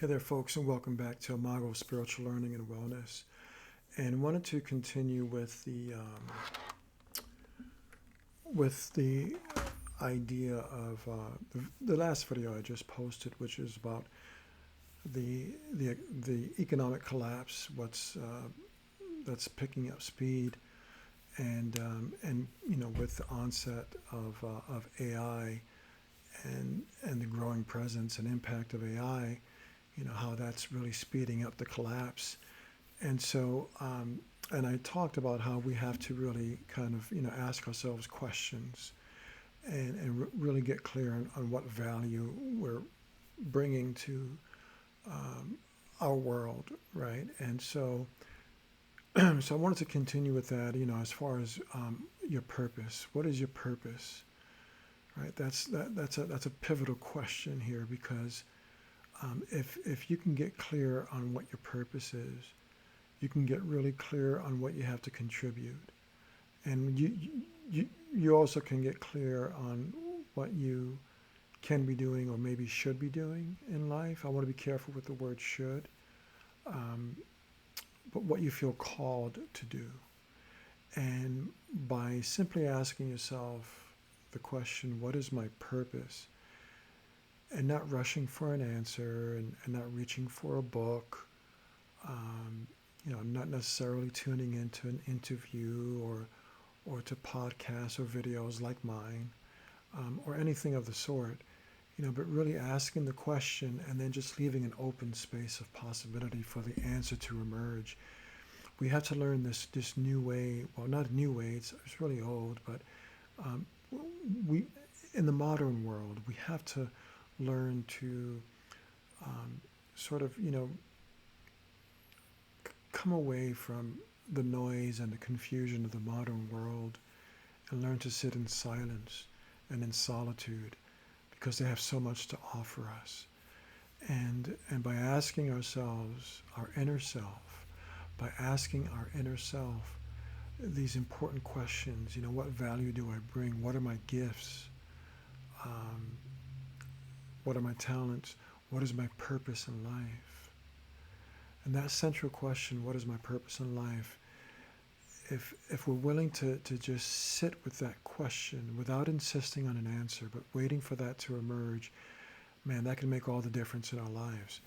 Hey there, folks, and welcome back to Imago Spiritual Learning and Wellness. And wanted to continue with the idea of the last video I just posted, which is about the economic collapse, what's that's picking up speed, and with the onset of AI and the growing presence and impact of AI, how that's really speeding up the collapse. And so, and I talked about how we have to really kind of, ask ourselves questions and really get clear on what value we're bringing to our world, right? And so, so I wanted to continue with that, as far as your purpose. What is your purpose, right? That's a pivotal question here because if you can get clear on what your purpose is, you can get really clear on what you have to contribute, and you also can get clear on what you can be doing or maybe should be doing in life. I want to be careful with the word should, um, but what you feel called to do. And by simply asking yourself the question, what is my purpose? And not rushing for an answer and not reaching for a book, um, not necessarily tuning into an interview or to podcasts or videos like mine, or anything of the sort, but really asking the question and then just leaving an open space of possibility for the answer to emerge. We have to learn this new way, well, not a new way, it's really old, but um, we, in the modern world, we have to learn to sort of, come away from the noise and the confusion of the modern world and learn to sit in silence and in solitude because they have so much to offer us. And by asking ourselves, our inner self, by asking our inner self these important questions, what value do I bring? What are my gifts? Um, what are my talents? What is my purpose in life? And that central question, what is my purpose in life? If we're willing to just sit with that question without insisting on an answer, but waiting for that to emerge, man, that can make all the difference in our lives.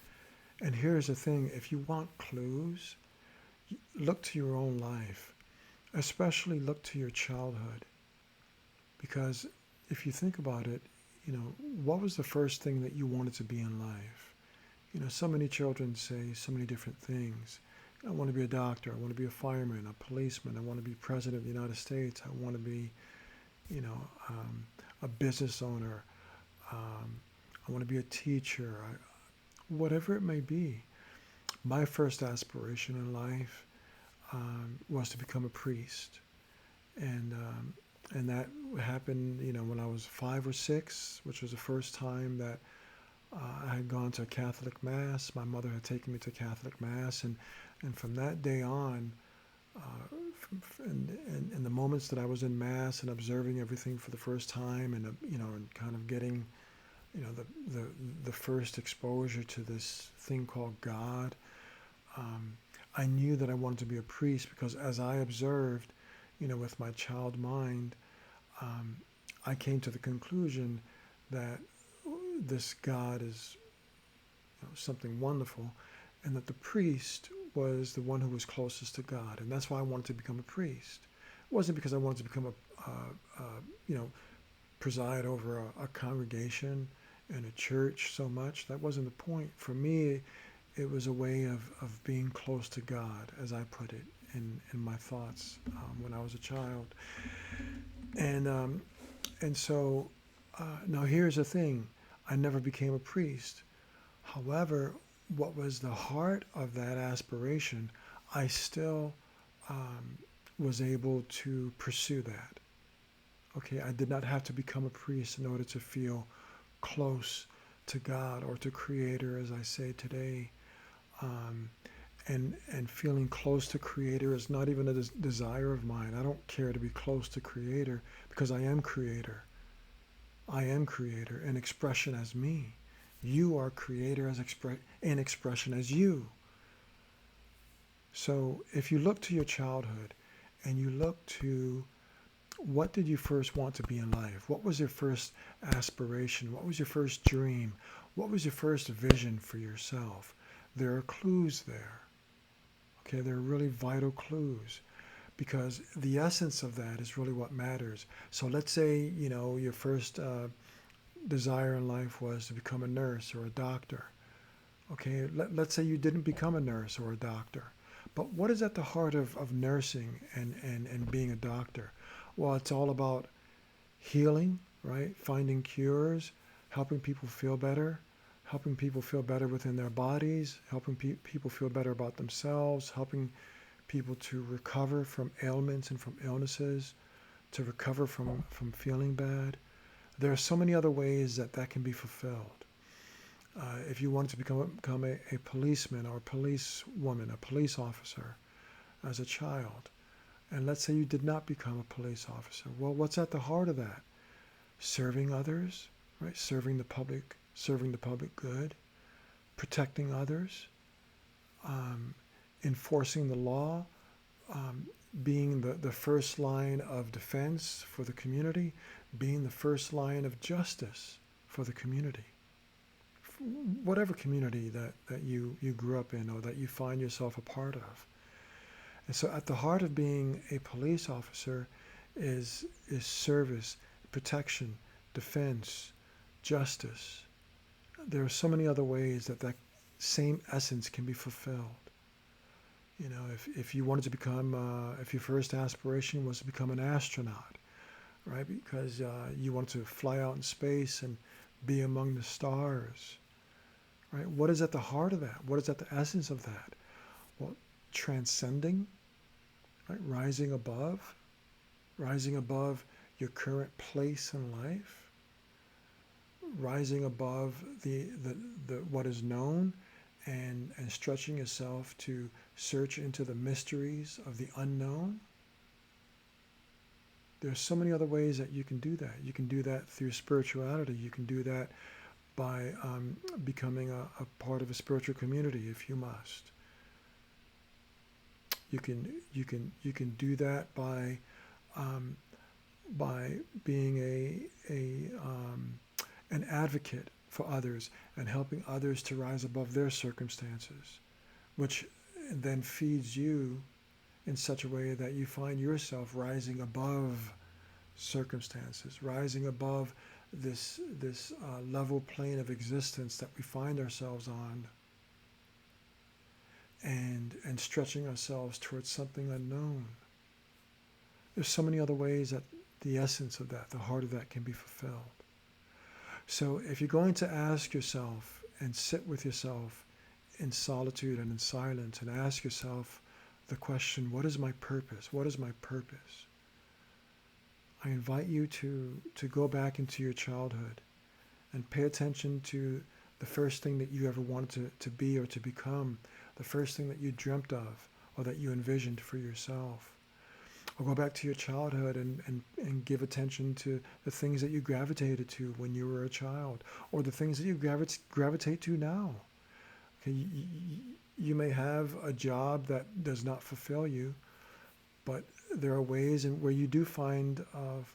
And here's the thing, if you want clues, look to your own life, especially look to your childhood. Because if you think about it, what was the first thing that you wanted to be in life? So many children say so many different things. I want to be a doctor. I want to be a fireman, a policeman. I want to be president of the United States. I want to be, you know, um, a business owner. Um, I want to be a teacher. Whatever it may be. My first aspiration in life was to become a priest, and that happened, when I was 5 or 6, which was the first time that I had gone to a Catholic Mass. My mother had taken me to Catholic Mass, and from that day on, and the moments that I was in Mass and observing everything for the first time, and kind of getting, the first exposure to this thing called God, um, I knew that I wanted to be a priest because as I observed, with my child mind, um, I came to the conclusion that this God is, something wonderful, and that the priest was the one who was closest to God, and that's why I wanted to become a priest. It wasn't because I wanted to become you know, preside over a congregation in a church so much. That wasn't the point. For me, it was a way of being close to God, as I put it in my thoughts when I was a child. And and so now here's the thing: I never became a priest. However, what was the heart of that aspiration, I still um, was able to pursue that. Okay, I did not have to become a priest in order to feel close to God or to Creator, as I say today. Um, and feeling close to Creator is not even a desire of mine. I don't care to be close to Creator because I am Creator. I am Creator, an expression as me. You are creator in expression as you. So if you look to your childhood and you look to what did you first want to be in life? What was your first aspiration? What was your first dream? What was your first vision for yourself? There are clues there. Okay, there are really vital clues because the essence of that is really what matters. So let's say, your first desire in life was to become a nurse or a doctor. Okay, let's say you didn't become a nurse or a doctor. But what is at the heart of nursing and being a doctor? Well, it's all about healing, right? Finding cures, helping people feel better, helping people feel better within their bodies, helping people feel better about themselves, helping people to recover from ailments and from illnesses, to recover from feeling bad. There are so many other ways that can be fulfilled. If you wanted to become a policeman or a policewoman, a police officer as a child, and let's say you did not become a police officer, well, what's at the heart of that? Serving others, right? Serving the public good, protecting others, um, enforcing the law, um, being the first line of defense for the community, being the first line of justice for the community. Whatever community that you grew up in or that you find yourself a part of. And so at the heart of being a police officer is service, protection, defense, justice. There are so many other ways that same essence can be fulfilled. If you wanted to become, if your first aspiration was to become an astronaut, right? Because you wanted to fly out in space and be among the stars, right? What is at the heart of that? What is at the essence of that? Well, transcending, right? Rising above your current place in life, rising above the what is known, and stretching yourself to search into the mysteries of the unknown. There's so many other ways that you can do that. You can do that through spirituality. You can do that by becoming a part of a spiritual community if you must. You can do that by being an advocate for others and helping others to rise above their circumstances, which then feeds you in such a way that you find yourself rising above circumstances, rising above this level plane of existence that we find ourselves on, and stretching ourselves towards something unknown. There's so many other ways that the essence of that, the heart of that, can be fulfilled. So if you're going to ask yourself and sit with yourself in solitude and in silence and ask yourself the question, what is my purpose? What is my purpose? I invite you to go back into your childhood and pay attention to the first thing that you ever wanted to be or to become, the first thing that you dreamt of or that you envisioned for yourself. Or go back to your childhood and give attention to the things that you gravitated to when you were a child, or the things that you gravitate to now. Okay, you may have a job that does not fulfill you, but there are ways where you do find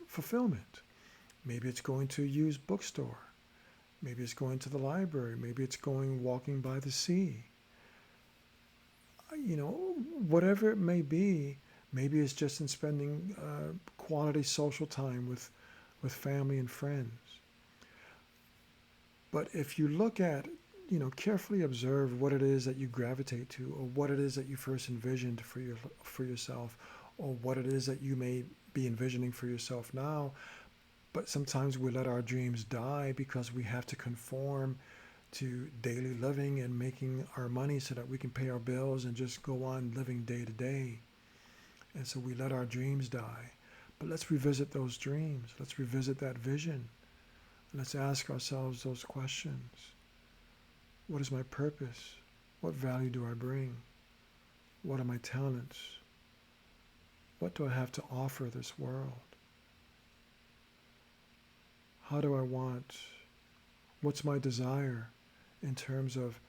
fulfillment. Maybe it's going to a used bookstore. Maybe it's going to the library. Maybe it's going walking by the sea. Whatever it may be. Maybe it's just in spending quality social time with family and friends. But if you look at, carefully observe what it is that you gravitate to, or what it is that you first envisioned for yourself, or what it is that you may be envisioning for yourself now. But sometimes we let our dreams die because we have to conform to daily living and making our money so that we can pay our bills and just go on living day to day. And so we let our dreams die. But let's revisit those dreams. Let's revisit that vision. Let's ask ourselves those questions. What is my purpose? What value do I bring? What are my talents? What do I have to offer this world? How do I want What's my desire in terms of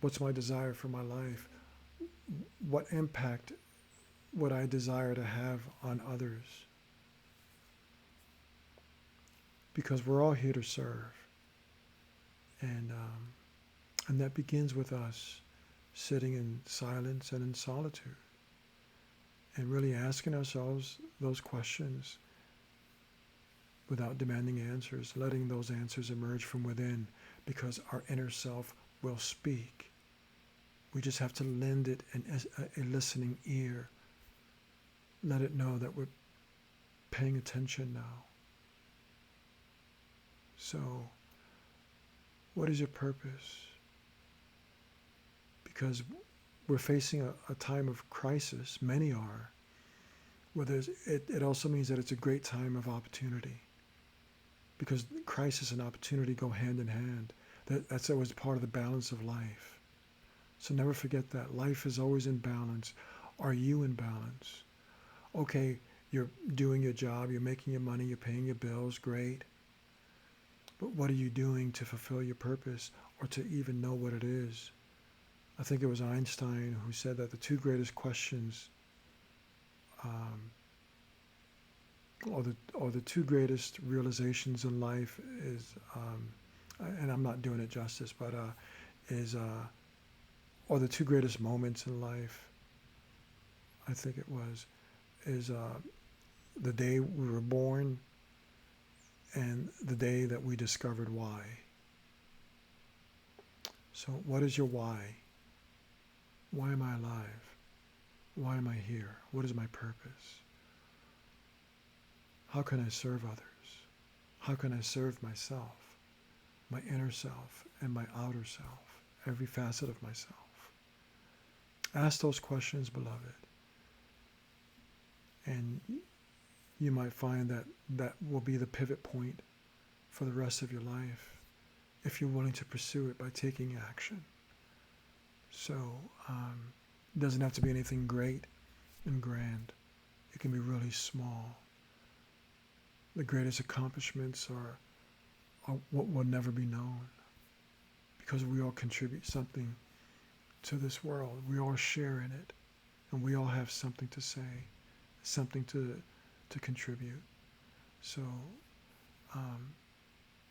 what's my desire for my life? What impact would I desire to have on others? Because we're all here to serve. And that begins with us sitting in silence and in solitude and really asking ourselves those questions without demanding answers, letting those answers emerge from within, because our inner self will speak. We just have to lend it a listening ear. Let it know that we're paying attention now. So, what is your purpose? Because we're facing a time of crisis, many are, where it also means that it's a great time of opportunity. Because crisis and opportunity go hand in hand. That's always part of the balance of life. So never forget that. Life is always in balance. Are you in balance? Okay, you're doing your job, you're making your money, you're paying your bills, great. But what are you doing to fulfill your purpose, or to even know what it is? I think it was Einstein who said that the two greatest questions, or the two greatest realizations in life is, and I'm not doing it justice, but or the two greatest moments in life, I think it was, is the day we were born and the day that we discovered why. So what is your why? Why am I alive? Why am I here? What is my purpose? How can I serve others? How can I serve myself, my inner self, and my outer self, every facet of myself? Ask those questions, beloved. And you might find that that will be the pivot point for the rest of your life, if you're willing to pursue it by taking action. So it doesn't have to be anything great and grand. It can be really small. The greatest accomplishments are what will never be known, because we all contribute something to this world. We all share in it, and we all have something to say, something to contribute. So,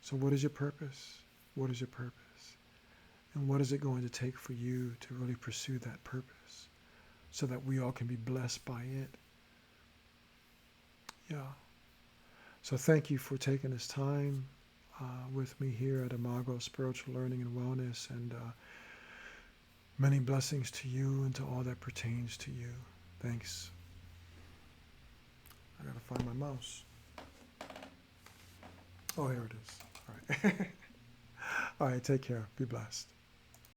so what is your purpose? What is your purpose? And what is it going to take for you to really pursue that purpose, so that we all can be blessed by it? Yeah. So thank you for taking this time with me here at Imago Spiritual Learning and Wellness, and many blessings to you and to all that pertains to you. Thanks. I gotta find my mouse. Oh, here it is. All right. All right, take care. Be blessed.